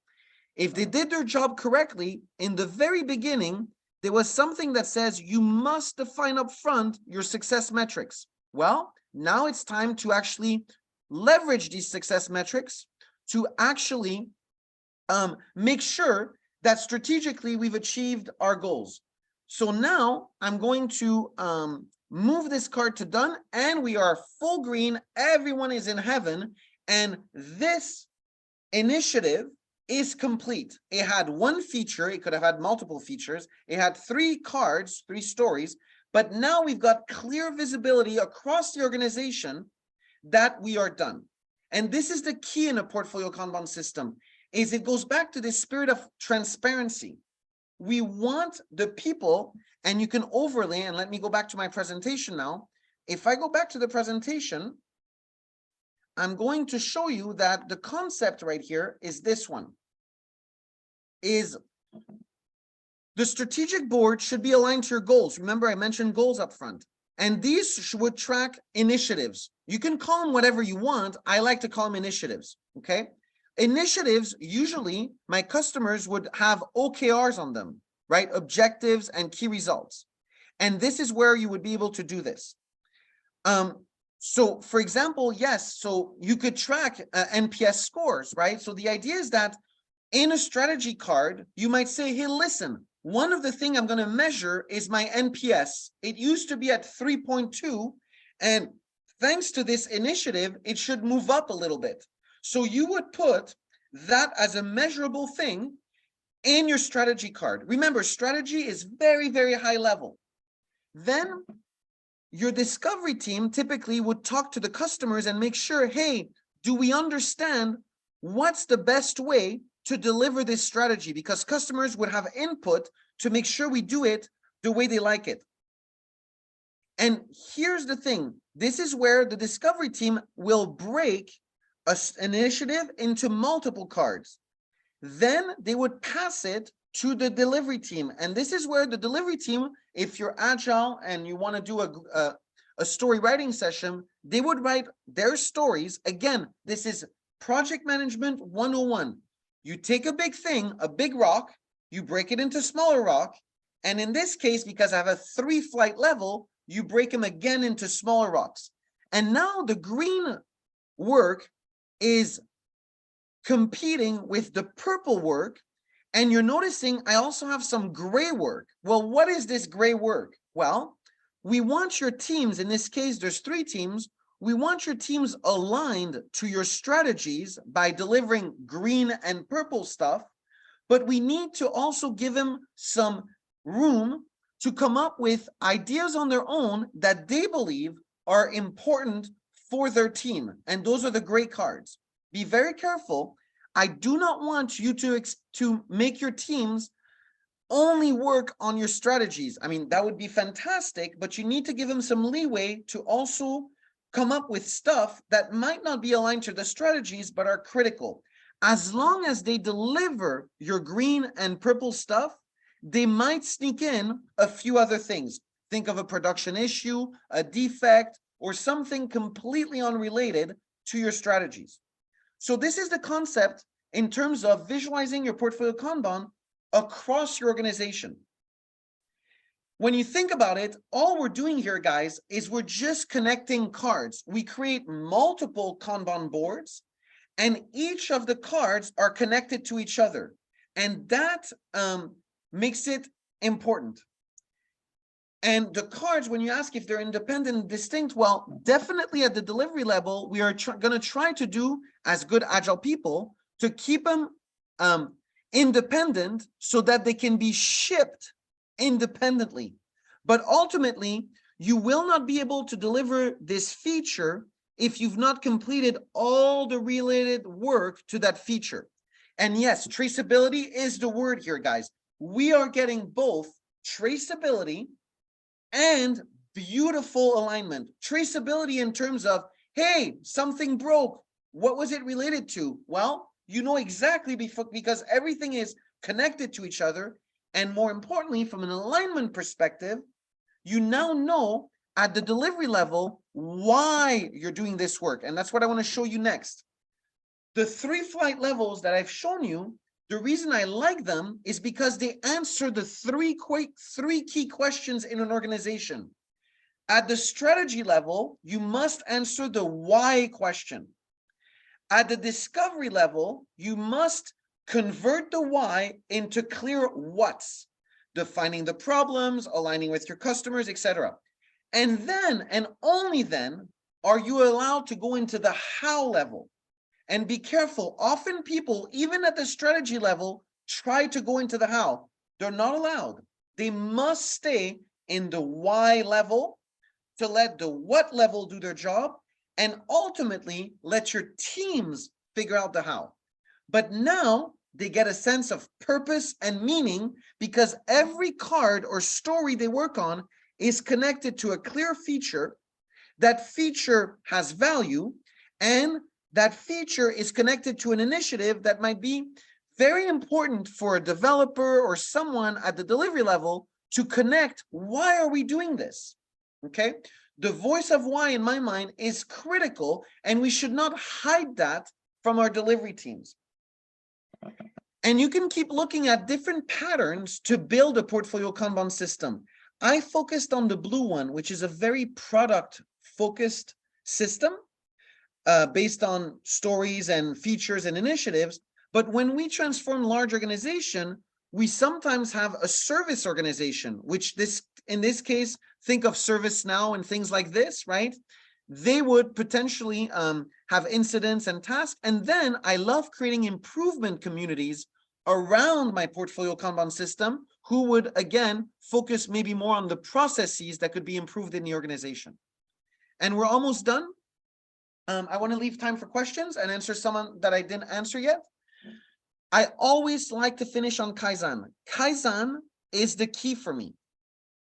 if they did their job correctly, in the very beginning, there was something that says you must define up front your success metrics. Well, now it's time to actually leverage these success metrics to actually make sure that strategically we've achieved our goals. So now I'm going to move this card to done, and we are full green. Everyone is in heaven, and this initiative is complete. It had one feature. It could have had multiple features. It had 3 cards, 3 stories, but now we've got clear visibility across the organization that we are done. And this is the key in a portfolio Kanban system, is it goes back to this spirit of transparency. We want the people, and you can overlay, and let me go back to my presentation now. If I go back to the presentation, I'm going to show you that the concept right here is this one, is the strategic board should be aligned to your goals. Remember, I mentioned goals up front. And these would track initiatives. You can call them whatever you want. I like to call them initiatives, okay? Initiatives, usually my customers would have OKRs on them, right? Objectives and key results. And this is where you would be able to do this. So for example, yes, so you could track NPS scores, right? So the idea is that in a strategy card, you might say, hey, listen, one of the things I'm going to measure is my NPS. It used to be at 3.2, and thanks to this initiative, it should move up a little bit. So you would put that as a measurable thing in your strategy card. Remember, strategy is very, very high level. Then your discovery team typically would talk to the customers and make sure, hey, do we understand what's the best way to deliver this strategy? Because customers would have input to make sure we do it the way they like it. And here's the thing. This is where the discovery team will break an initiative into multiple cards. Then they would pass it to the delivery team. And this is where the delivery team, if you're agile and you want to do a story writing session, they would write their stories. Again, this is project management 101. You take a big thing, a big rock, you break it into smaller rock. And in this case, because I have a 3-flight level, you break them again into smaller rocks. And now the green work is competing with the purple work. And you're noticing I also have some gray work. Well, what is this gray work? Well, we want your teams, in this case, there's 3 teams. We want your teams aligned to your strategies by delivering green and purple stuff, but we need to also give them some room to come up with ideas on their own that they believe are important for their team. And those are the gray cards. Be very careful. I do not want you to make your teams only work on your strategies. I mean, that would be fantastic, but you need to give them some leeway to also come up with stuff that might not be aligned to the strategies, but are critical. As long as they deliver your green and purple stuff, they might sneak in a few other things. Think of a production issue, a defect, or something completely unrelated to your strategies. So this is the concept in terms of visualizing your portfolio Kanban across your organization. When you think about it, all we're doing here, guys, is we're just connecting cards. We create multiple Kanban boards, and each of the cards are connected to each other. And that makes it important. And the cards, when you ask if they're independent and distinct, well, definitely at the delivery level, we are going to try to do, as good agile people, to keep them independent so that they can be shipped independently. But ultimately, you will not be able to deliver this feature if you've not completed all the related work to that feature. And yes, traceability is the word here, guys. We are getting both traceability and beautiful alignment. Traceability in terms of, hey, something broke. What was it related to? Well, you know exactly because everything is connected to each other. And more importantly, from an alignment perspective, you now know at the delivery level why you're doing this work. And that's what I want to show you next. The 3 flight levels that I've shown you, the reason I like them is because they answer the three key questions in an organization. At the strategy level, you must answer the why question. At the discovery level, you must convert the why into clear what's, defining the problems, aligning with your customers, etc. And then, and only then, are you allowed to go into the how level. And be careful, often people, even at the strategy level, try to go into the how. They're not allowed. They must stay in the why level to let the what level do their job. and ultimately let your teams figure out the how. But now they get a sense of purpose and meaning because every card or story they work on is connected to a clear feature. That feature has value, and that feature is connected to an initiative that might be very important for a developer or someone at the delivery level to connect. Why are we doing this? Okay. The voice of why in my mind is critical, and we should not hide that from our delivery teams. And you can keep looking at different patterns to build a portfolio Kanban system. I focused on the blue one, which is a very product focused system based on stories and features and initiatives. But when we transform large organization, we sometimes have a service organization, which in this case, think of ServiceNow and things like this, right? They would potentially have incidents and tasks. And then I love creating improvement communities around my portfolio Kanban system, who would again focus maybe more on the processes that could be improved in the organization. And we're almost done. I want to leave time for questions and answer some that I didn't answer yet. I always like to finish on Kaizen. Kaizen is the key for me.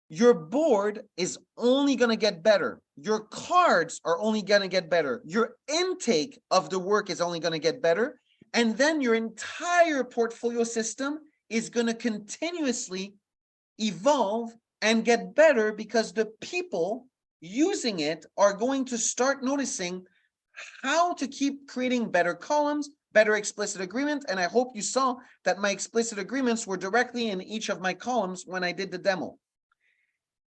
Your board is only going to get better. Your cards are only going to get better. Your intake of the work is only going to get better. And then your entire portfolio system is going to continuously evolve and get better because the people using it are going to start noticing how to keep creating better columns, better explicit agreement. And I hope you saw that my explicit agreements were directly in each of my columns when I did the demo.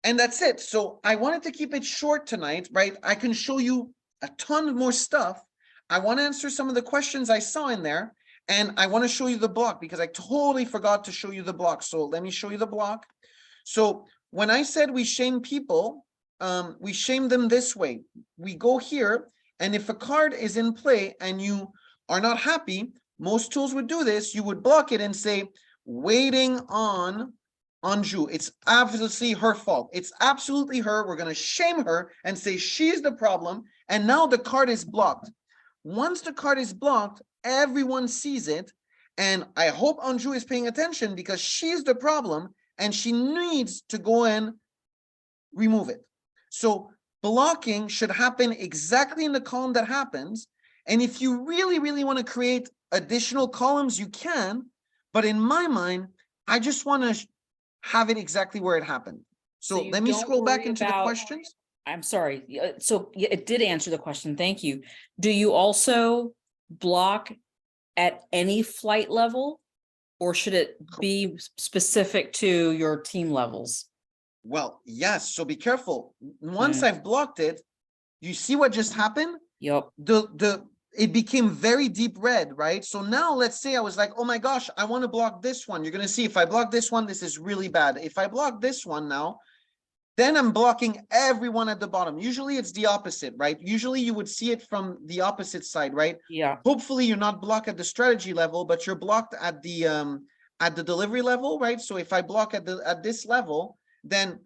And that's it. So I wanted to keep it short tonight, right? I can show you a ton more stuff. I want to answer some of the questions I saw in there, and I want to show you the block because I totally forgot to show you the block. So let me show you the block. So when I said we shame people, we shame them this way. We go here, and if a card is in play and you are not happy, most tools would do this. You would block it and say, waiting on Anju. It's absolutely her fault. It's absolutely her. We're going to shame her and say she's the problem. And now the card is blocked. Once the card is blocked, everyone sees it. And I hope Anju is paying attention because she's the problem and she needs to go and remove it. So blocking should happen exactly in the column that happens. And if you really, really want to create additional columns, you can. But in my mind, I just want to have it exactly where it happened. So you let me don't scroll back worry into the about- questions. I'm sorry. So yeah, it did answer the question. Thank you. Do you also block at any flight level, or should it be specific to your team levels? Well, yes. So be careful. Once I've blocked it, you see what just happened? Yep. It became very deep red, right? So now let's say I was like, oh my gosh, I want to block this one. You're going to see if I block this one, this is really bad. If I block this one now, then I'm blocking everyone at the bottom. Usually it's the opposite, right? Usually you would see it from the opposite side, right? Yeah. Hopefully you're not blocked at the strategy level, but you're blocked at the delivery level, right? So if I block at this level, then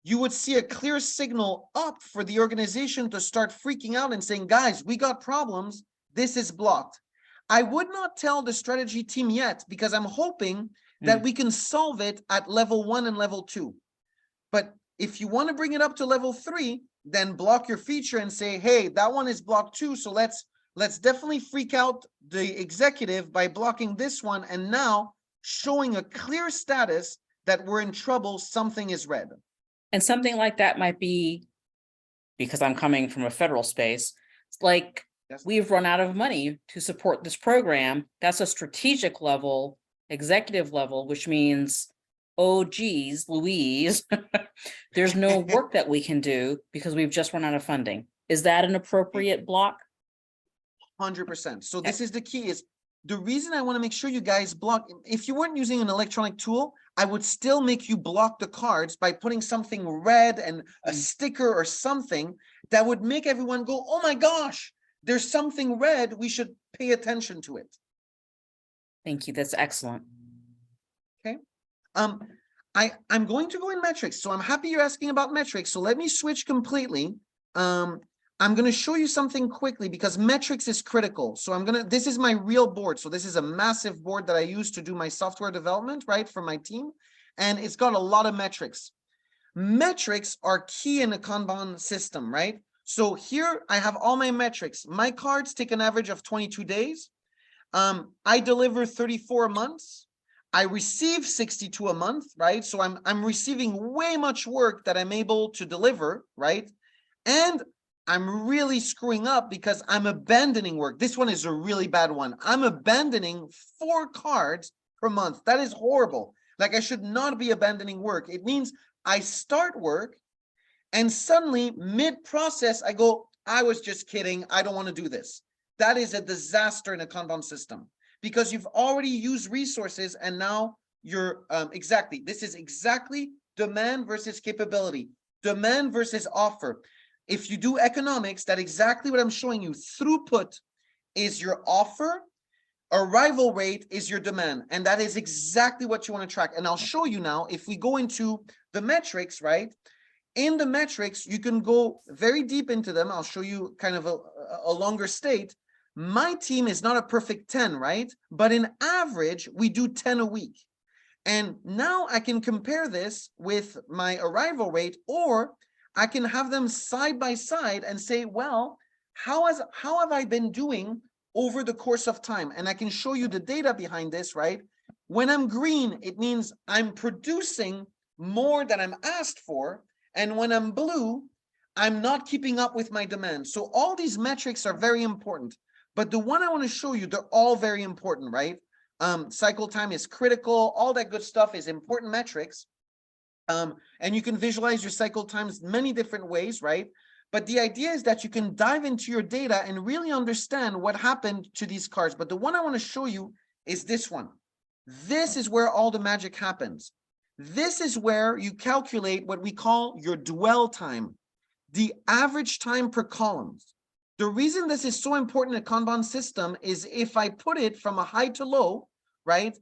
you would see a clear signal up for the organization to start freaking out and saying, guys, we got problems. This is blocked. I would not tell the strategy team yet because I'm hoping that we can solve it at level 1 and level 2. But if you want to bring it up to level 3, then block your feature and say, hey, that one is blocked too. So let's definitely freak out the executive by blocking this one and now showing a clear status that we're in trouble, something is red. And something like that might be, because I'm coming from a federal space, it's like, Yes. we've run out of money to support this program. That's a strategic level, executive level, which means, oh, geez, Louise, there's no work that we can do because we've just run out of funding. Is that an appropriate block? 100%. So this is the key, is the reason I want to make sure you guys block. If you weren't using an electronic tool, I would still make you block the cards by putting something red and a sticker or something that would make everyone go, oh my gosh, there's something red. We should pay attention to it. Thank you. That's excellent. Okay. I'm going to go in metrics. So I'm happy you're asking about metrics. So let me switch completely. I'm I'm going to show you something quickly because metrics is critical. So this is my real board. So this is a massive board that I use to do my software development, right, for my team. And it's got a lot of metrics. Metrics are key in a Kanban system, right? So here I have all my metrics. My cards take an average of 22 days. I deliver 34 months. I receive 62 a month, right? So I'm receiving way much work that I'm able to deliver, right? And I'm really screwing up because I'm abandoning work. This one is a really bad one. I'm abandoning 4 cards per month. That is horrible. Like I should not be abandoning work. It means I start work and suddenly mid-process, I go, I was just kidding. I don't want to do this. That is a disaster in a Kanban system because you've already used resources and now you're this is exactly demand versus capability, demand versus offer. If you do economics, that's exactly what I'm showing you. Throughput is your offer, arrival rate is your demand, and that is exactly what you want to track. And I'll show you now, if we go into the metrics, right? In the metrics, you can go very deep into them. I'll show you kind of a longer state. My team is not a perfect 10, right? But in average, we do 10 a week. And now I can compare this with my arrival rate, or I can have them side by side and say, well, how have I been doing over the course of time? And I can show you the data behind this, right? When I'm green, it means I'm producing more than I'm asked for. And when I'm blue, I'm not keeping up with my demand. So all these metrics are very important. But the one I want to show you, they're all very important, right? Cycle time is critical. All that good stuff is important metrics. And you can visualize your cycle times many different ways, right? But the idea is that you can dive into your data and really understand what happened to these cards. But the one I want to show you is this one. This is where all the magic happens. This is where you calculate what we call your dwell time, the average time per columns. The reason this is so important in a Kanban system is if I put it from a high to low, right?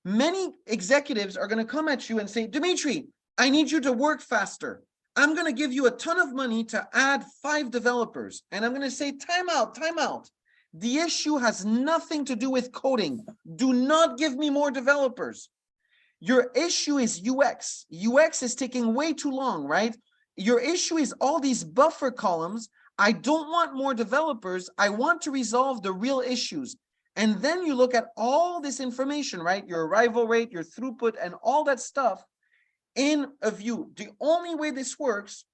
Many executives are going to come at you and say, Dimitri, I need you to work faster. I'm going to give you a ton of money to add 5 developers. And I'm going to say, time out, time out. The issue has nothing to do with coding. Do not give me more developers. Your issue is UX. UX is taking way too long, right? Your issue is all these buffer columns. I don't want more developers. I want to resolve the real issues. And then you look at all this information, right? Your arrival rate, your throughput, and all that stuff in a view. The only way this works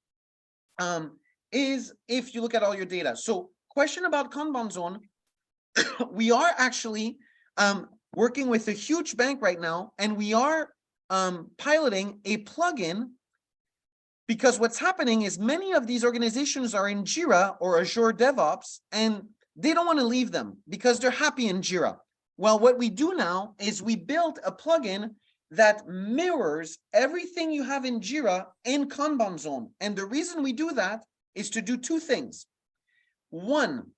is if you look at all your data. So question about Kanban zone. We are actually working with a huge bank right now, and we are piloting a plugin because what's happening is many of these organizations are in Jira or Azure DevOps, and they don't want to leave them because they're happy in Jira. Well, what we do now is we built a plugin that mirrors everything you have in Jira in Kanban zone. And the reason we do that is to do 2 things. One,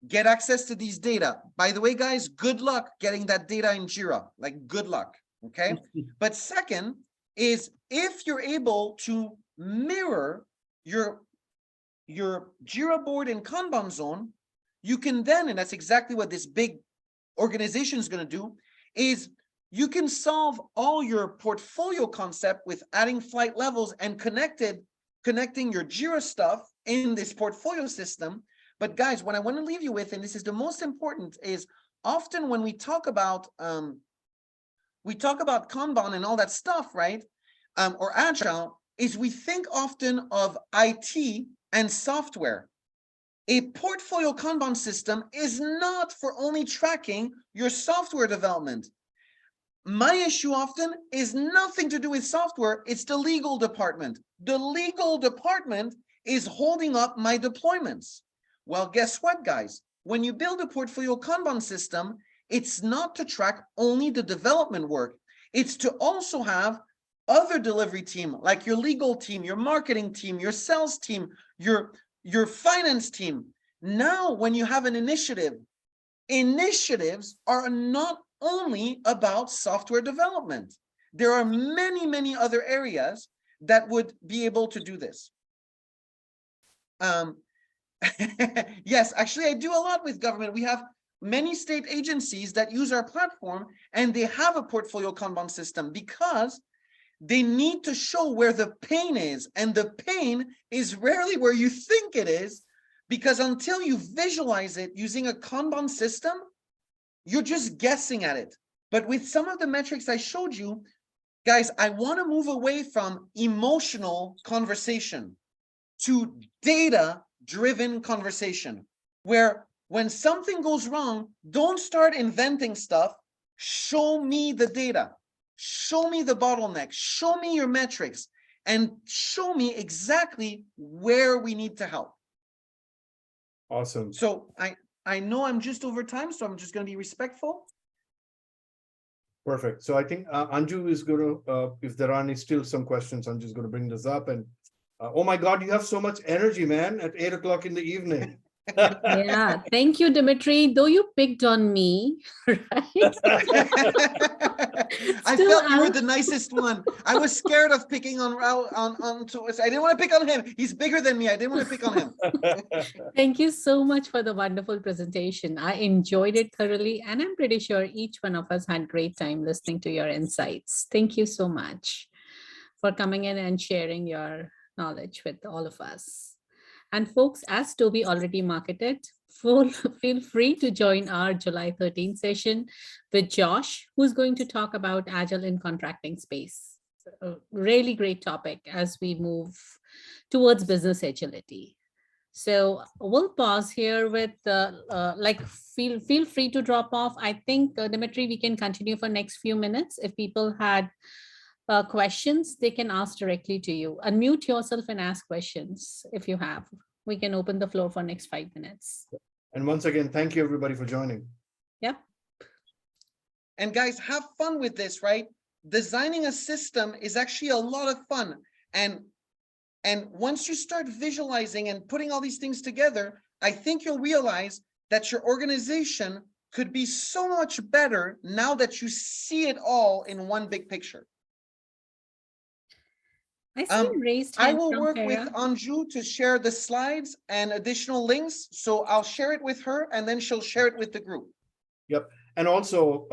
get access to these data. By the way, guys, good luck getting that data in Jira, like good luck, okay? But second is if you're able to mirror your Jira board in Kanban zone, you can then, and that's exactly what this big organization is going to do, is you can solve all your portfolio concept with adding flight levels and connecting your Jira stuff in this portfolio system. But guys, what I want to leave you with, and this is the most important, is often when we talk about Kanban and all that stuff, right? Or Agile, is we think often of IT and software. A portfolio Kanban system is not for only tracking your software development. My issue often is nothing to do with software. It's the legal department. The legal department is holding up my deployments. Well, guess what, guys? When you build a portfolio Kanban system, it's not to track only the development work. It's to also have other delivery team, like your legal team, your marketing team, your sales team, your finance team. Now, when you have an initiative, initiatives are not only about software development. There are many, many other areas that would be able to do this. Yes, actually, I do a lot with government. We have many state agencies that use our platform, and they have a portfolio Kanban system because they need to show where the pain is. And the pain is rarely where you think it is, because until you visualize it using a Kanban system, you're just guessing at it. But with some of the metrics I showed you, guys, I want to move away from emotional conversation to data-driven conversation, where when something goes wrong, don't start inventing stuff. Show me the data. Show me the bottleneck. Show me your metrics, and show me exactly where we need to help. Awesome. So I know I'm just over time, so I'm just going to be respectful. Perfect. So I think Anju is going to, if there are any still some questions, I'm just going to bring this up. And oh my God, you have so much energy, man, at 8 o'clock in the evening. Yeah, thank you, Dimitri. Though you picked on me, right? I Still, felt you were the nicest one. I was scared of picking on I didn't want to pick on him. He's bigger than me. I didn't want to pick on him. Thank you so much for the wonderful presentation. I enjoyed it thoroughly, and I'm pretty sure each one of us had great time listening to your insights. Thank you so much for coming in and sharing your knowledge with all of us. And folks, as Toby already marketed, feel free to join our July 13th session with Josh, who's going to talk about Agile in contracting space. A really great topic as we move towards business agility. So we'll pause here with feel free to drop off. I think, Dimitri, we can continue for next few minutes. If people had questions, they can ask directly to you. Unmute yourself and ask questions if you have. We can open the floor for next 5 minutes. And once again, thank you everybody for joining. Yep. And guys, have fun with this, right? Designing a system is actually a lot of fun. And once you start visualizing and putting all these things together, I think you'll realize that your organization could be so much better now that you see it all in one big picture. I see raised I hand will from work with Farah. Anju to share the slides and additional links. So I'll share it with her, and then she'll share it with the group. Yep. And also,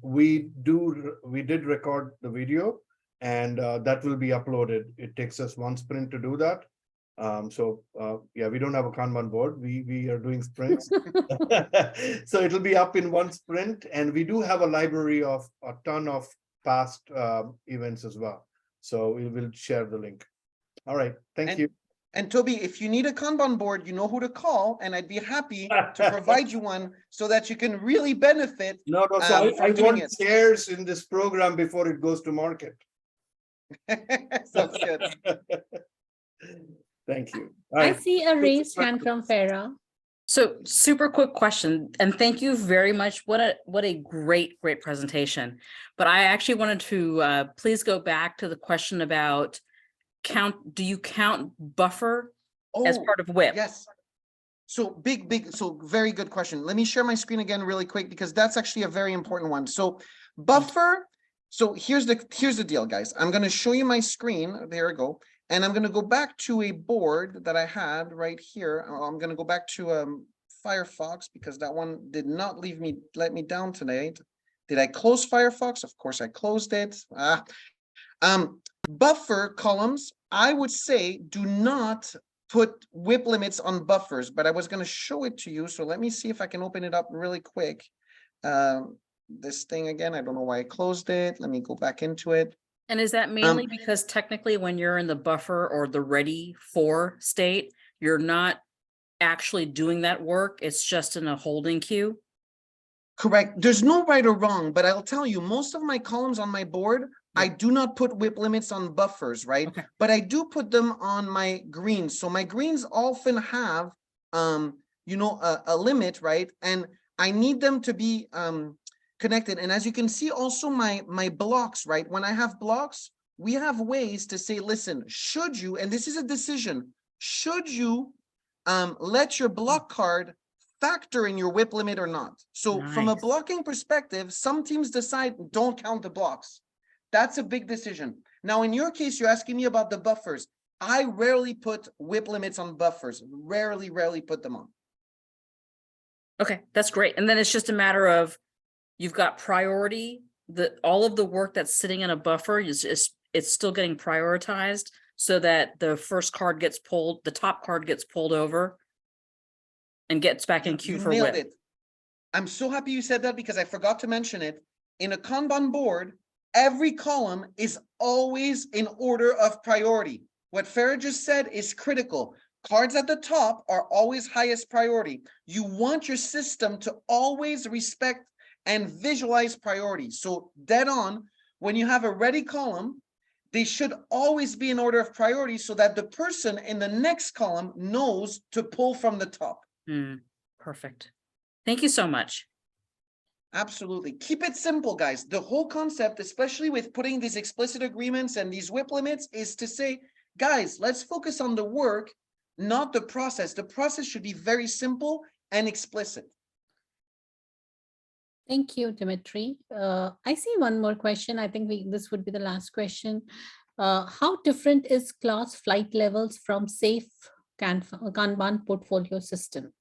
we did record the video, and that will be uploaded. It takes us 1 sprint to do that. Yeah, we don't have a Kanban board. We are doing sprints. So it'll be up in 1 sprint, and we do have a library of a ton of past events as well. So we will share the link. All right. Thank you. And Toby, if you need a Kanban board, you know who to call, and I'd be happy to provide you one so that you can really benefit. No, so I doing want it. shares in this program before it goes to market. Sounds good. Thank you. All I right. see a raised hand from Farah. So super quick question, and thank you very much. What a great presentation. But I actually wanted to please go back to the question about do you count buffer as part of WIP? Yes. So very good question. Let me share my screen again really quick, because that's actually a very important one. So buffer. So here's the deal, guys. I'm going to show you my screen. There we go. And I'm going to go back to a board that I had right here. I'm going to go back to Firefox, because that one did not let me down tonight. Did I close Firefox? Of course I closed it. Buffer columns, I would say, do not put WIP limits on buffers, but I was going to show it to you. So let me see if I can open it up really quick. This thing again, I don't know why I closed it. Let me go back into it. And is that mainly because technically when you're in the buffer or the ready for state, you're not actually doing that work? It's just in a holding queue? Correct. There's no right or wrong, but I'll tell you, most of my columns on my board, I do not put WIP limits on buffers, right? Okay. But I do put them on my greens. So my greens often have, a limit, right? And I need them to be connected. And as you can see, also my blocks, right? When I have blocks, we have ways to say, listen, should you, and this is a decision, should you let your block card factor in your WIP limit or not? So from a Nice. blocking perspective, some teams decide don't count the blocks. That's a big decision. Now, in your case, you're asking me about the buffers. I rarely put WIP limits on buffers, rarely put them on. Okay, that's great. And then it's just a matter of, you've got priority, all of the work that's sitting in a buffer it's still getting prioritized so that the first card gets pulled, the top card gets pulled over and gets back in queue You for nailed WIP. it. I'm so happy you said that because I forgot to mention it. In a Kanban board, every column is always in order of priority. What Farah just said is critical. Cards at the top are always highest priority. You want your system to always respect and visualize priorities. So dead on, when you have a ready column, they should always be in order of priority so that the person in the next column knows to pull from the top. Perfect. Thank you so much. Absolutely. Keep it simple, guys. The whole concept, especially with putting these explicit agreements and these WIP limits, is to say, guys, let's focus on the work, not the process. The process should be very simple and explicit. Thank you, Dimitri. I see one more question. I think this would be the last question. How different is class flight levels from safe Kanban portfolio system?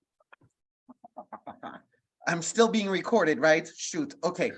I'm still being recorded, right? Shoot. Okay.